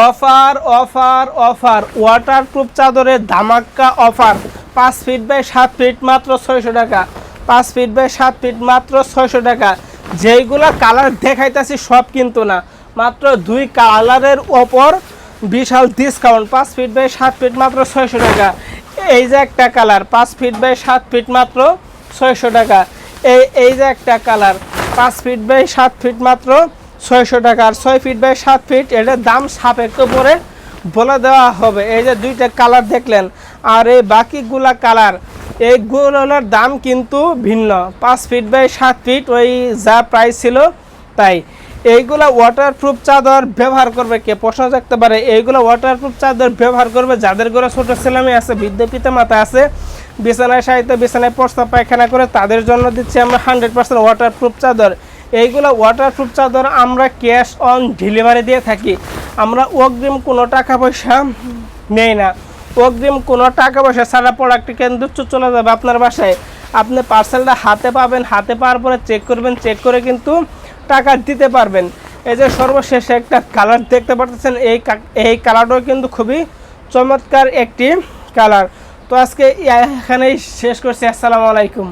Offer offer offer waterproof চাদরের ধামাক্কা offer 5 feet by 7 fit মাত্র 600 টাকা। 5 ফিট বাই 7 ফিট মাত্র 600 টাকা। যেইগুলা কালার দেখাইতেছি সব কিন্তু না, মাত্র 2 কালারের ওপর বিশাল ডিসকাউন্ট। 5 ফিট বাই 7 ফিট মাত্র 600 টাকা। এই যে একটা কালার 5 ফিট বাই 7 ফিট মাত্র 600 টাকা। এই যে একটা কালার 5 ফিট বাই 7 ফিট মাত্র 600 টাকা। আর 6 ফিট বাই 7 ফিট এটার দাম সাপেক্ষ পরে বলে দেওয়া হবে। এই যে দুইটা কালার দেখলেন, আর এই বাকিগুলা কালার এইগুলোর দাম কিন্তু ভিন্ন। 5 ফিট বাই 7 ফিট ওই যা প্রাইস ছিল তাই। এইগুলা ওয়াটারপ্রুফ চাদর ব্যবহার করবে কে প্রশ্ন থাকতে পারে। এইগুলো ওয়াটারপ্রুফ চাদর ব্যবহার করবে যাদের ঘরে ছোটো ছেলেমেয়ে আছে, বৃদ্ধ পিতা মাতা আছে, বিছানায় সাহিত্য বিছানায় প্রস্তাব পায়খানা করে, তাদের জন্য দিচ্ছি আমরা 100% ওয়াটারপ্রুফ চাদর। এইগুলো ওয়াটারপ্রুফ চাদর আমরা ক্যাশ অন ডেলিভারি দিয়ে থাকি। আমরা অগ্রিম কোনো টাকা পয়সা নেই না। অগ্রিম কোনো টাকা পয়সা ছাড়া প্রোডাক্টটি কিন্তু চলে যাবে আপনার বাসায়। আপনি পার্সেলটা হাতে পাবেন, হাতে পাওয়ার পরে চেক করবেন, চেক করে কিন্তু টাকা দিতে পারবেন। এই যে সর্বশেষ একটা কালার দেখতে পাচ্ছেন, এই কালারটাও কিন্তু খুবই চমৎকার একটি কালার। তো আজকে এখানেই শেষ করছি। আসসালামু আলাইকুম।